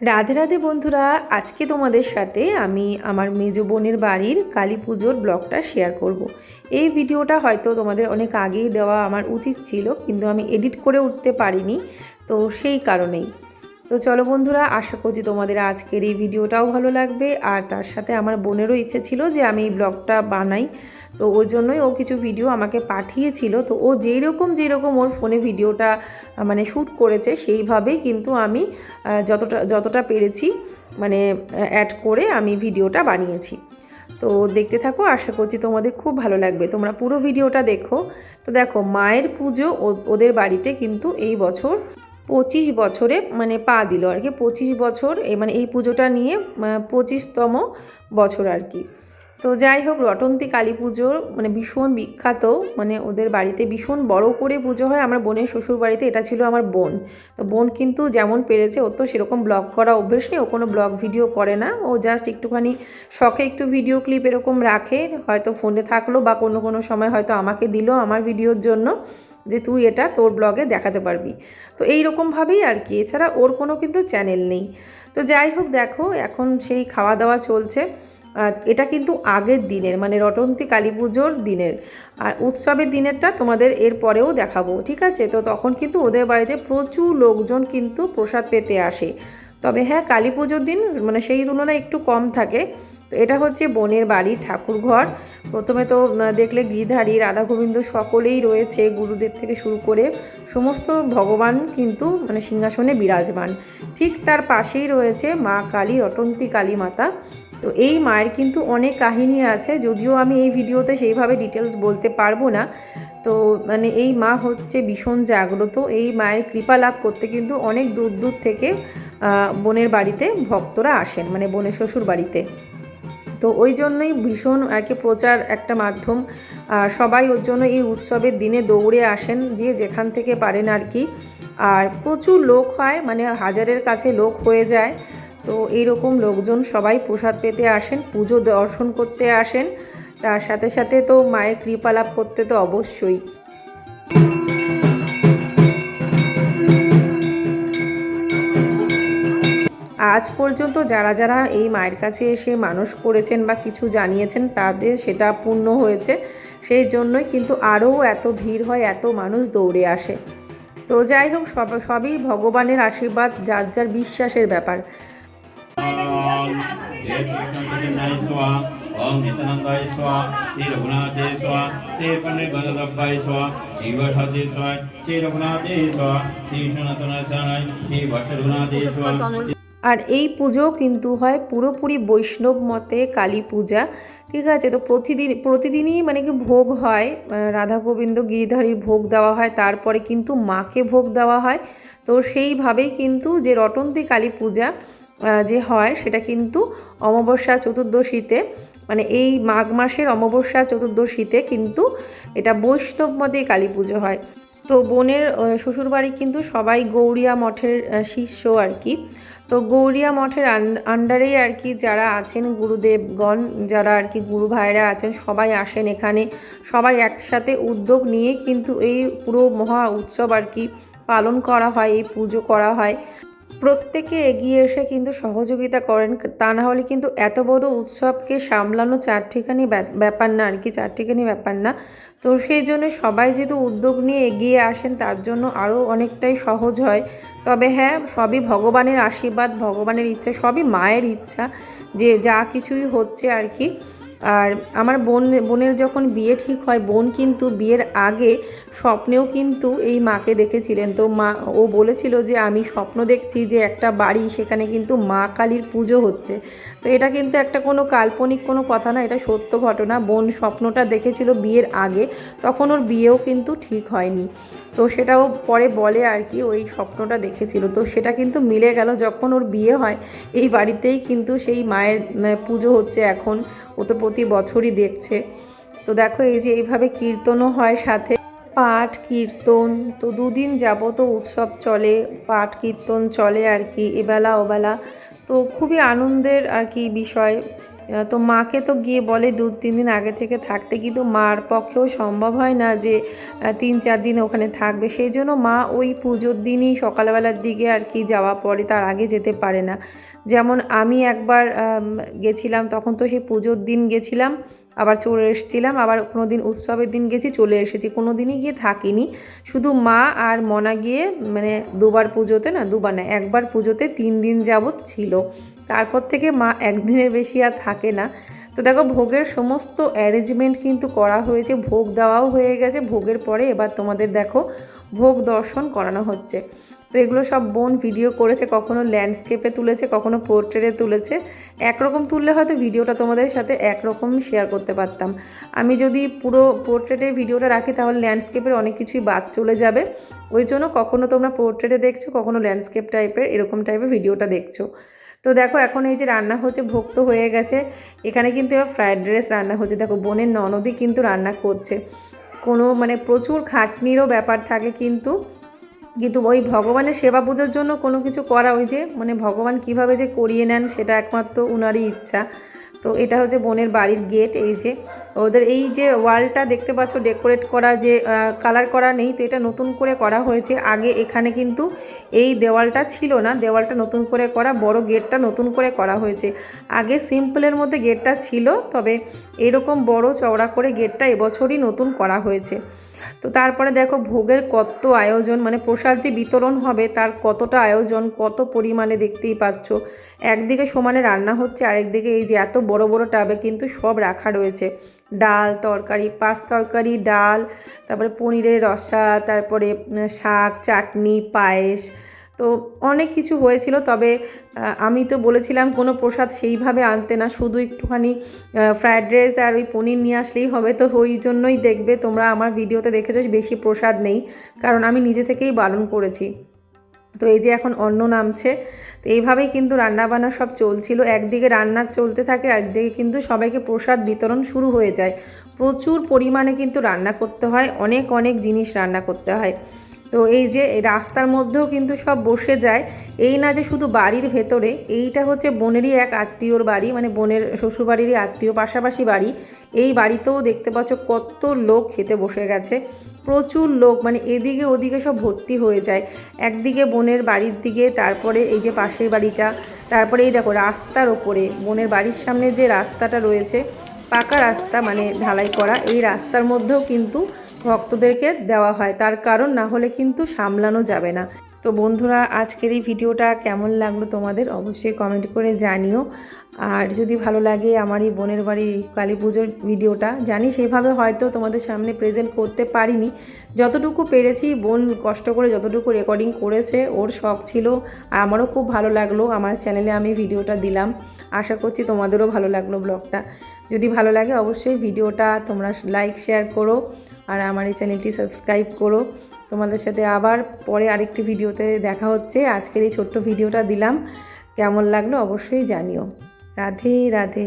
রাধে রাধে বন্ধুরা, আজকে তোমাদের সাথে আমি আমার মেজ বোনের বাড়ির কালী পুজোর ব্লগটা শেয়ার করব। এই ভিডিওটা হয়তো তোমাদের অনেক আগেই দেওয়া আমার উচিত ছিল, কিন্তু আমি এডিট করে উঠতে পারিনি, তো সেই কারণেই। তো চলো বন্ধুরা, আশা করছি তোমাদের আজকের এই ভিডিওটাও ভালো লাগবে। আর তার সাথে আমার বোনেরও ইচ্ছে ছিল যে আমি এই ব্লগটা বানাই, তো ওই জন্যই ও কিছু ভিডিও আমাকে পাঠিয়েছিল। তো ও যেই রকম ওর ফোনে ভিডিওটা মানে শ্যুট করেছে, সেইভাবেই কিন্তু আমি যতটা পেরেছি মানে অ্যাড করে আমি ভিডিওটা বানিয়েছি। তো দেখতে থাকো, আশা করছি তোমাদের খুব ভালো লাগবে, তোমরা পুরো ভিডিওটা দেখো। তো দেখো, মায়ের পুজো ওদের বাড়িতে কিন্তু এই বছর 25 বছরে মানে পা দিল আর কি। 25 বছর মানে এই পুজোটা নিয়ে 25তম বছর আর কি। তো যাই হোক, রটন্তী কালী পুজোর মানে ভীষণ বিখ্যাত, মানে ওদের বাড়িতে ভীষণ বড় করে পুজো হয়। আমার বোনের শ্বশুর বাড়িতে, এটা ছিল আমার বোন। তো বোন কিন্তু যেমন পেরেছে, ওর তো সেরকম ব্লগ করা অভ্যেস নেই, ও কোনো ব্লগ ভিডিও করে না, ও জাস্ট একটুখানি শখে একটু ভিডিও ক্লিপ এরকম রাখে, হয়তো ফোনে থাকলো বা কোনো সময় হয়তো আমাকে দিল আমার ভিডিওর জন্য, যে তুই এটা তোর ব্লগে দেখাতে পারবি। তো এই রকমভাবেই আর কি, এছাড়া ওর কোনো কিন্তু চ্যানেল নেই। তো যাই হোক, দেখো এখন সেই খাওয়া দাওয়া চলছে। এটা কিন্তু আগের দিনের, মানে রটন্তী কালী পুজোর দিনের। আর উৎসবের দিনেরটা তোমাদের এর পরেও দেখাবো, ঠিক আছে? তো তখন কিন্তু ওদের বাড়িতে প্রচুর লোকজন কিন্তু প্রসাদ পেতে আসে। তবে হ্যাঁ, কালী পুজোর দিন মানে সেই তুলনায় একটু কম থাকে। তো এটা হচ্ছে বোনের বাড়ির ঠাকুর ঘর। প্রথমে তো দেখলে গিরিধারী, রাধা গোবিন্দ সকলেই রয়েছে, গুরুদেব থেকে শুরু করে সমস্ত ভগবান কিন্তু মানে সিংহাসনে বিরাজমান। ঠিক তার পাশেই রয়েছে মা কালী, রটন্তী কালী মাতা। তো এই মায়ের কিন্তু অনেক কাহিনী আছে, যদিও আমি এই ভিডিওতে সেইভাবে ডিটেলস বলতে পারবো না। তো মানে এই মা হচ্ছে ভীষণ জাগ্রত, এই মায়ের কৃপা লাভ করতে কিন্তু অনেক দূর দূর থেকে বোনের বাড়িতে ভক্তরা আসেন, মানে বোনের শ্বশুর বাড়িতে। তো ওই জন্যই ভীষণ আর কি প্রচার একটা মাধ্যম। সবাই ওর জন্য এই উৎসবের দিনে দৌড়ে আসেন, যে যেখান থেকে পারেন আর কি। আর প্রচুর লোক হয়, মানে হাজারের কাছে লোক হয়ে যায়। তো এইরকম লোকজন সবাই প্রসাদ পেতে আসেন, পুজো দর্শন করতে আসেন, তার সাথে সাথে তো মায়ের কৃপা লাভ করতে তো অবশ্যই। আজ পর্যন্ত যারা যারা এই মায়ের কাছে এসে মানত করেছেন বা কিছু জানিয়েছেন, তাদের সেটা পূর্ণ হয়েছে। সেই জন্যই কিন্তু আরও এত ভিড় হয়, এত মানুষ দৌড়ে আসে। তো যাই হোক, সবই ভগবানের আশীর্বাদ, যার যার বিশ্বাসের ব্যাপার। ओम नित्यानंदाय स्वाहा श्री रघुनाथाय स्वाहा श्री पंडितभद्रब्बाय स्वाहा श्री वैष्णवे स्वाहा श्री रघुनाथाय स्वाहा श्री सनातनाय श्री भट्टरघुनाथाय स्वाहा। আর এই পুজো কিন্তু হয় পুরোপুরি বৈষ্ণব মতে কালী পূজা, ঠিক আছে? তো প্রতিদিনই মানে কি ভোগ হয়, রাধা গোবিন্দ গিরিধারীর ভোগ দেওয়া হয়, তারপরে কিন্তু মাকে ভোগ দেওয়া হয়। তো সেইভাবেই কিন্তু যে রটন্তী কালী পূজা যে হয়, সেটা কিন্তু অমাবস্যা চতুর্দশীতে, মানে এই মাঘ মাসের অমাবস্যা চতুর্দশীতে কিন্তু এটা বৈষ্ণব মতেই কালী পুজো হয়। তো বোনের শ্বশুরবাড়ি কিন্তু সবাই গৌড়িয়া মঠের শিষ্য আর কি। তো গৌড়িয়া মঠের আন্ডারেই আর কি যারা আছেন গুরুদেবগণ, যারা আর কি গুরু ভাইরা আছেন, সবাই আসেন এখানে। সবাই একসাথে উদ্যোগ নিয়ে কিন্তু এই পুরো মহা উৎসব আর কি পালন করা হয়, এই পুজো করা হয়। প্রত্যেকে এগিয়ে এসে কিন্তু সহযোগিতা করেন, তা না হলে কিন্তু এত বড় উৎসবকে সামলানো চারটিখানি ব্যাপার না আর কি, চারটিখানি ব্যাপার না। তো সেই জন্য সবাই যেহেতু উদ্যোগ নিয়ে এগিয়ে আসেন, তার জন্য আরও অনেকটাই সহজ হয়। তবে হ্যাঁ, সবই ভগবানের আশীর্বাদ, ভগবানের ইচ্ছা, সবই মায়ের ইচ্ছা যে যা কিছুই হচ্ছে আর কি। আর আমার বোনের যখন বিয়ে ঠিক হয়, বোন কিন্তু বিয়ের আগে স্বপ্নেও কিন্তু এই মাকে দেখেছিলেন। তো মা ও বলেছিল যে আমি স্বপ্ন দেখছি যে একটা বাড়ি, সেখানে কিন্তু মা কালীর পুজো হচ্ছে। তো এটা কিন্তু একটা কোনো কাল্পনিক কোনো কথা না, এটা সত্য ঘটনা। বোন স্বপ্নটা দেখেছিল বিয়ের আগে, তখন ওর বিয়েও কিন্তু ঠিক হয়নি। তো সেটাও পরে বলে আর কি, ওই স্বপ্নটা দেখেছিল, তো সেটা কিন্তু মিলে গেল। যখন ওর বিয়ে হয়, এই বাড়িতেই কিন্তু সেই মায়ের পুজো হচ্ছে এখন। ও তো প্রতি বছরই দেখছে। তো দেখো, এই যে এইভাবে কীর্তনও হয়, সাথে পাঠ কীর্তন। তো দুদিন যাবত উৎসব চলে, পাঠ কীর্তন চলে আর কি, এবেলা ওবেলা। তো খুবই আনন্দের আর কি বিষয়। তো মাকে তো গিয়ে বলে 2-3 দিন আগে থেকে থাকতে, কিন্তু মার পক্ষেও সম্ভব হয় না যে 3-4 দিন ওখানে থাকবে। সেই জন্য মা ওই পুজোর দিনই সকালবেলার দিকে আর কি যাওয়া পড়ে, তার আগে যেতে পারে না। যেমন আমি একবার গেছিলাম, তখন তো সেই পুজোর দিন গেছিলাম, আবার চলে এসেছিলাম, আবার কোনো দিন উৎসবের দিন গেছি চলে এসেছি, কোনো দিনই গিয়ে থাকিনি। শুধু মা আর মনা গিয়ে মানে দুবার পুজোতে, না দুবার না, একবার পুজোতে 3 দিন যাবৎ ছিল। তারপর থেকে মা একদিনের বেশি আর থাকে না। তো দেখো ভোগের সমস্ত অ্যারেঞ্জমেন্ট কিন্তু করা হয়েছে, ভোগ দেওয়াও হয়ে গেছে। ভোগের পরে এবার তোমাদের দেখো ভোগ দর্শন করানো হচ্ছে। তো এগুলো সব বোন ভিডিও করেছে, কখনো ল্যান্ডস্কেপে তুলেছে, কখনো পোর্ট্রেটে তুলেছে। একরকম তুললে হয়তো ভিডিওটা তোমাদের সাথে একরকম শেয়ার করতে পারতাম। আমি যদি পুরো পোর্ট্রেটে ভিডিওটা রাখি তাহলে ল্যান্ডস্কেপের অনেক কিছুই বাদ চলে যাবে। ওই জন্য কখনো তোমরা পোর্ট্রেটে দেখছো, কখনো ল্যান্ডস্কেপ টাইপের এরকম টাইপের ভিডিওটা দেখছো। তো দেখো এখন এই যে রান্না হচ্ছে, ভোগ তো হয়ে গেছে। এখানে কিন্তু এবার ফ্রায়েড রাইস রান্না হচ্ছে। দেখো বোনের ননদই কিন্তু রান্না করছে। কোনো মানে প্রচুর খাটনিরও ব্যাপার থাকে, কিন্তু ওই ভগবানের সেবা পুজোর জন্য কোনো কিছু করা, ওই যে মানে ভগবান কিভাবে যে করিয়ে নেন সেটা একমাত্র উনারই ইচ্ছা। তো এটা হচ্ছে বোনের বাড়ির গেট। এই যে ওদের এই যে ওয়ালটা দেখতে পাচ্ছ ডেকোরেট করা, যে কালার করা নেই, তো এটা নতুন করে করা হয়েছে। আগে এখানে কিন্তু এই দেওয়ালটা ছিল না, দেওয়ালটা নতুন করে করা, বড় গেটটা নতুন করে করা হয়েছে। আগে সিম্পলের মধ্যে গেটটা ছিল, তবে এরকম বড় চওড়া করে গেটটা এবছরই নতুন করা হয়েছে। তো তারপরে দেখো ভোগের কত আয়োজন, মানে প্রসাদ যে বিতরণ হবে তার কতটা আয়োজন, কত পরিমাণে দেখতেই পাচ্ছ। একদিকে সমানে রান্না হচ্ছে, আরেকদিকে এই যে এত বড় বড় টাবে কিন্তু সব রাখা রয়েছে। ডাল তরকারি, 5 তরকারি, ডাল, তারপরে পনিরের রসা, তারপরে শাক, চাটনি, পায়েস, তো অনেক কিছু হয়েছিল। তবে আমি তো বলেছিলাম কোনো প্রসাদ সেইভাবে আনতে না, শুধু একটুখানি ফ্রায়েড রাইস আর ওই পনির নিয়ে আসলেই হবে। তো ওই জন্যই দেখবে তোমরা আমার ভিডিওতে দেখেছো বেশি প্রসাদ নেই, কারণ আমি নিজে থেকেই বারণ করেছি। তো এই যে এখন অন্ন নামছে। তো এইভাবেই কিন্তু রান্নাবান্না সব চলছিল। একদিকে রান্না চলতে থাকে, একদিকে কিন্তু সবাইকে প্রসাদ বিতরণ শুরু হয়ে যায়। প্রচুর পরিমাণে কিন্তু রান্না করতে হয়, অনেক অনেক জিনিস রান্না করতে হয়। তো এই যে রাস্তার মধ্যেও কিন্তু সব বসে যায়। এই না যে শুধু বাড়ির ভেতরে, এইটা হচ্ছে বোনেরই এক আত্মীয়র বাড়ি, মানে বোনের শ্বশুরবাড়িরই আত্মীয়, পাশাপাশি বাড়ি। এই বাড়িতেও দেখতে পাচ্ছ কত লোক খেতে বসে গেছে, প্রচুর লোক, মানে এদিকে ওদিকে সব ভর্তি হয়ে যায়। একদিকে বোনের বাড়ির দিকে, তারপরে এই যে পাশের বাড়িটা, তারপরে এই দেখো রাস্তার ওপরে বোনের বাড়ির সামনে যে রাস্তাটা রয়েছে, পাকা রাস্তা মানে ঢালাই করা, এই রাস্তার মধ্যেও কিন্তু ভক্তদেরকে দেওয়া হয়। তার কারণ না হলে কিন্তু সামলানো যাবে না। তো বন্ধুরা আজকের এই ভিডিওটা কেমন লাগলো তোমাদের অবশ্যই কমেন্ট করে জানিও। আর যদি ভালো লাগে আমার এই বোনের বাড়ি কালী পুজোর ভিডিওটা, জানি সেভাবে হয়তো তোমাদের সামনে প্রেজেন্ট করতে পারিনি, যতটুকু পেরেছি বোন কষ্ট করে যতটুকু রেকর্ডিং করেছে, ওর শখ ছিল, আর আমারও খুব ভালো লাগলো। আমার চ্যানেলে আমি ভিডিওটা দিলাম, আশা করছি তোমাদেরও ভালো লাগলো ব্লগটা। যদি ভালো লাগে অবশ্যই ভিডিওটা তোমরা লাইক শেয়ার করো, আর আমার এই চ্যানেলটি সাবস্ক্রাইব করো। তোমাদের সাথে আবার পরে আরেকটি ভিডিওতে দেখা হচ্ছে। আজকের এই ছোট্ট ভিডিওটা দিলাম, কেমন লাগলো অবশ্যই জানিও। রাধে রাধে।